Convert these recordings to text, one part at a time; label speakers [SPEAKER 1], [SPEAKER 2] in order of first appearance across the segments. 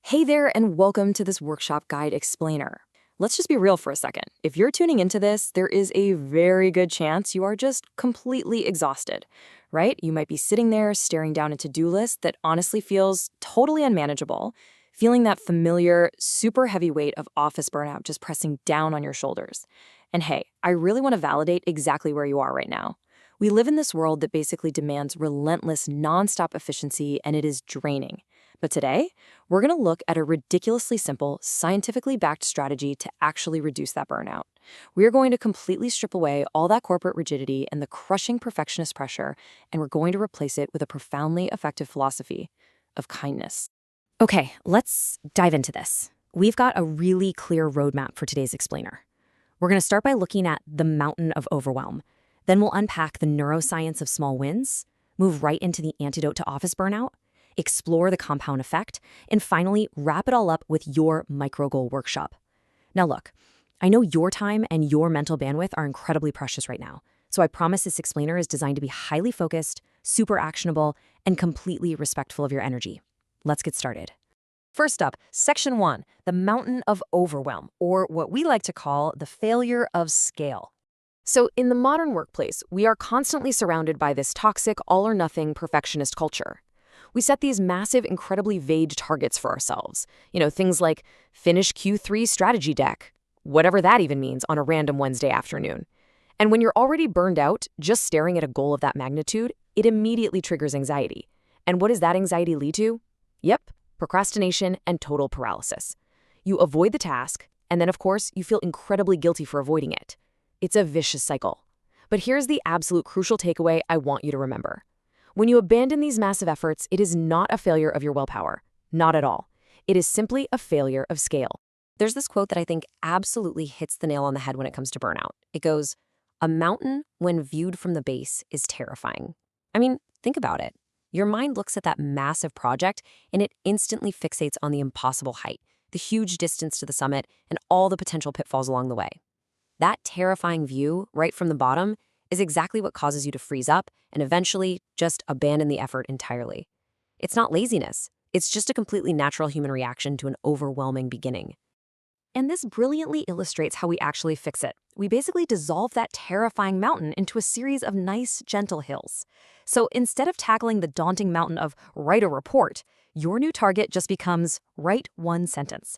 [SPEAKER 1] Hey there, and welcome to this workshop guide explainer. Let's just be real for a second. If you're tuning into this, there is a very good chance you are just completely exhausted, right? You might be sitting there staring down a to-do list that honestly feels totally unmanageable, feeling that familiar, super heavy weight of office burnout just pressing down on your shoulders. And hey, I really want to validate exactly where you are right now. We live in this world that basically demands relentless, nonstop efficiency, and it is draining. But today, we're going to look at a ridiculously simple, scientifically backed strategy to actually reduce that burnout. We are going to completely strip away all that corporate rigidity and the crushing perfectionist pressure, and we're going to replace it with a profoundly effective philosophy of kindness. Okay, let's dive into this. We've got a really clear roadmap for today's explainer. We're going to start by looking at the mountain of overwhelm. Then we'll unpack the neuroscience of small wins, move right into the antidote to office burnout, explore the compound effect, and finally wrap it all up with your micro-goal workshop. Now look, I know your time and your mental bandwidth are incredibly precious right now, so I promise this explainer is designed to be highly focused, super actionable, and completely respectful of your energy. Let's get started. First up, Section 1, the mountain of overwhelm, or what we like to call the failure of scale. So in the modern workplace, we are constantly surrounded by this toxic, all-or-nothing perfectionist culture. We set these massive, incredibly vague targets for ourselves. Things like finish Q3 strategy deck, whatever that even means, on a random Wednesday afternoon. And when you're already burned out, just staring at a goal of that magnitude, it immediately triggers anxiety. And what does that anxiety lead to? Yep, procrastination and total paralysis. You avoid the task, and then, of course, you feel incredibly guilty for avoiding it. It's a vicious cycle. But here's the absolute crucial takeaway I want you to remember. When you abandon these massive efforts, it is not a failure of your willpower. Not at all. It is simply a failure of scale. There's this quote that I think absolutely hits the nail on the head when it comes to burnout. It goes, "A mountain, when viewed from the base, is terrifying." I mean, think about it. Your mind looks at that massive project, and it instantly fixates on the impossible height, the huge distance to the summit, and all the potential pitfalls along the way. That terrifying view, right from the bottom, is exactly what causes you to freeze up and eventually just abandon the effort entirely. It's not laziness. It's just a completely natural human reaction to an overwhelming beginning. And this brilliantly illustrates how we actually fix it. We basically dissolve that terrifying mountain into a series of nice, gentle hills. So instead of tackling the daunting mountain of write a report, your new target just becomes write one sentence.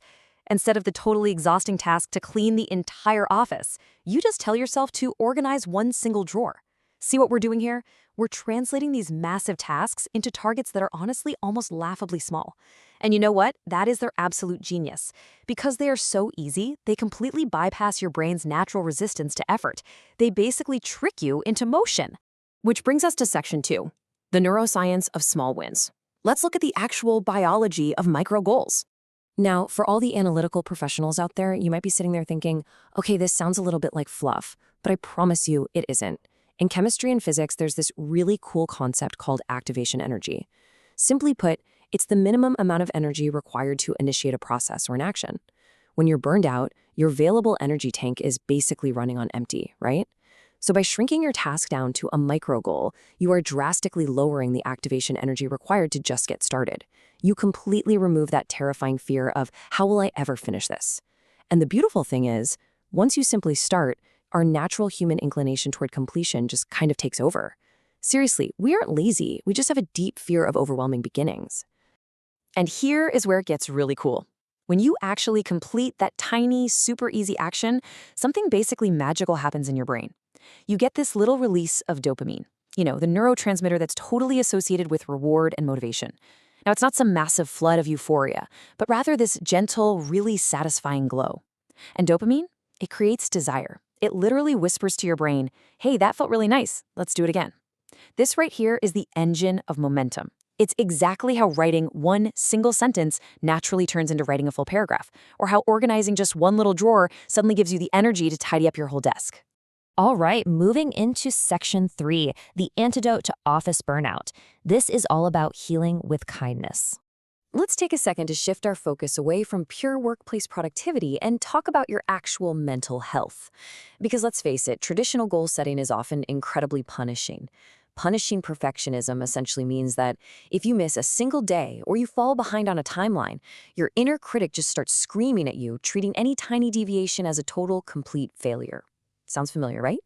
[SPEAKER 1] Instead of the totally exhausting task to clean the entire office, you just tell yourself to organize one single drawer. See what we're doing here? We're translating these massive tasks into targets that are honestly almost laughably small. And you know what? That is their absolute genius. Because they are so easy, they completely bypass your brain's natural resistance to effort. They basically trick you into motion. Which brings us to Section 2, the neuroscience of small wins. Let's look at the actual biology of micro goals. Now, for all the analytical professionals out there, you might be sitting there thinking, okay, this sounds a little bit like fluff, but I promise you it isn't. In chemistry and physics, there's this really cool concept called activation energy. Simply put, it's the minimum amount of energy required to initiate a process or an action. When you're burned out, your available energy tank is basically running on empty, right? So by shrinking your task down to a micro goal, you are drastically lowering the activation energy required to just get started. You completely remove that terrifying fear of, how will I ever finish this? And the beautiful thing is, once you simply start, our natural human inclination toward completion just kind of takes over. Seriously, we aren't lazy, we just have a deep fear of overwhelming beginnings. And here is where it gets really cool. When you actually complete that tiny, super easy action, something basically magical happens in your brain. You get this little release of dopamine, the neurotransmitter that's totally associated with reward and motivation. Now, it's not some massive flood of euphoria, but rather this gentle, really satisfying glow. And dopamine, it creates desire. It literally whispers to your brain, hey, that felt really nice, let's do it again. This right here is the engine of momentum. It's exactly how writing one single sentence naturally turns into writing a full paragraph, or how organizing just one little drawer suddenly gives you the energy to tidy up your whole desk.
[SPEAKER 2] All right, moving into Section 3, the antidote to office burnout. This is all about healing with kindness.
[SPEAKER 1] Let's take a second to shift our focus away from pure workplace productivity and talk about your actual mental health. Because let's face it, traditional goal setting is often incredibly punishing. Punishing perfectionism essentially means that if you miss a single day or you fall behind on a timeline, your inner critic just starts screaming at you, treating any tiny deviation as a total, complete failure. Sounds familiar, right?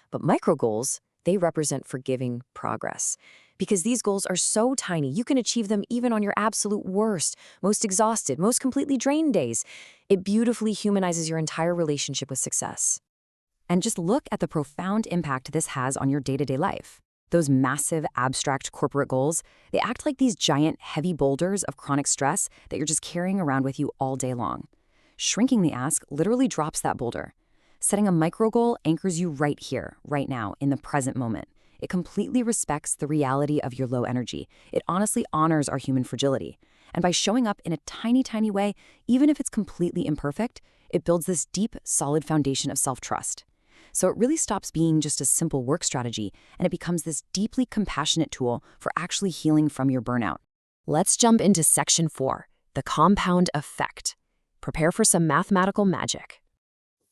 [SPEAKER 1] But micro goals, they represent forgiving progress. Because these goals are so tiny, you can achieve them even on your absolute worst, most exhausted, most completely drained days. It beautifully humanizes your entire relationship with success. And just look at the profound impact this has on your day-to-day life. Those massive, abstract corporate goals, they act like these giant, heavy boulders of chronic stress that you're just carrying around with you all day long. Shrinking the ask literally drops that boulder. Setting a micro goal anchors you right here, right now, in the present moment. It completely respects the reality of your low energy. It honestly honors our human fragility. And by showing up in a tiny, tiny way, even if it's completely imperfect, it builds this deep, solid foundation of self-trust. So it really stops being just a simple work strategy, and it becomes this deeply compassionate tool for actually healing from your burnout. Let's jump into Section 4, the compound effect. Prepare for some mathematical magic.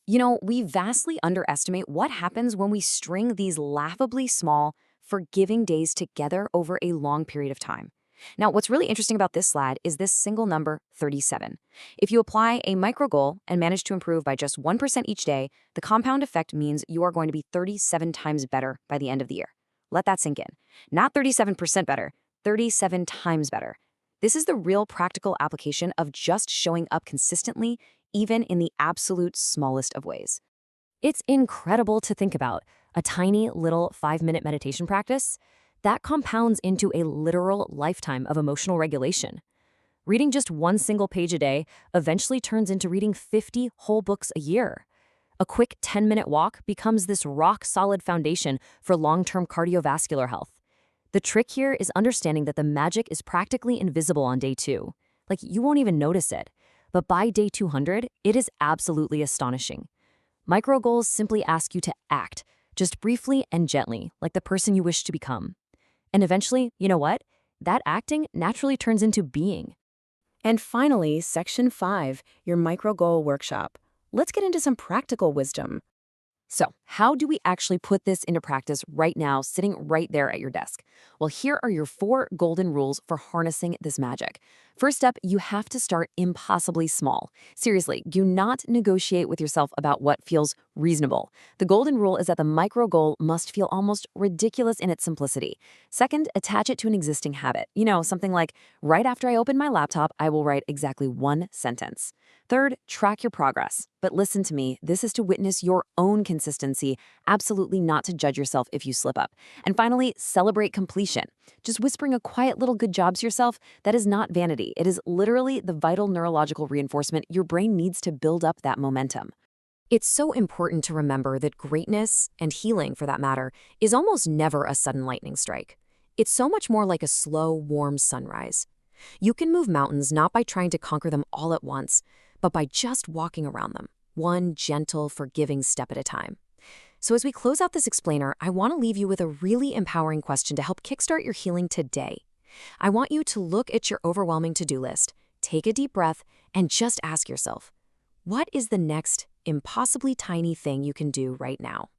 [SPEAKER 1] You know, we vastly underestimate what happens when we string these laughably small, forgiving days together over a long period of time. Now, what's really interesting about this slide is this single number, 37. If you apply a micro goal and manage to improve by just 1% each day, the compound effect means you are going to be 37 times better by the end of the year. Let that sink in. Not 37% better, 37 times better. This is the real practical application of just showing up consistently, even in the absolute smallest of ways. It's incredible to think about. A tiny little 5-minute meditation practice that compounds into a literal lifetime of emotional regulation. Reading just one single page a day eventually turns into reading 50 whole books a year. A quick 10-minute walk becomes this rock-solid foundation for long-term cardiovascular health. The trick here is understanding that the magic is practically invisible on day 2. Like, you won't even notice it. But by day 200, it is absolutely astonishing. Micro goals simply ask you to act, just briefly and gently, like the person you wish to become. And eventually, you know what? That acting naturally turns into being. And finally, Section 5, your micro goal workshop. Let's get into some practical wisdom. So, how do we actually put this into practice right now, sitting right there at your desk? Well, here are your 4 golden rules for harnessing this magic. First up, you have to start impossibly small. Seriously, do not negotiate with yourself about what feels reasonable. The golden rule is that the micro goal must feel almost ridiculous in its simplicity. Second, attach it to an existing habit. You know, something like, right after I open my laptop, I will write exactly 1 sentence. Third, track your progress. But listen to me, this is to witness your own consistency, absolutely not to judge yourself if you slip up. And finally, celebrate completion. Just whispering a quiet little good job to yourself, that is not vanity. It is literally the vital neurological reinforcement your brain needs to build up that momentum. It's so important to remember that greatness, and healing for that matter, is almost never a sudden lightning strike. It's so much more like a slow, warm sunrise. You can move mountains not by trying to conquer them all at once, but by just walking around them, one gentle, forgiving step at a time. So as we close out this explainer, I want to leave you with a really empowering question to help kickstart your healing today. I want you to look at your overwhelming to-do list, take a deep breath, and just ask yourself, what is the next impossibly tiny thing you can do right now?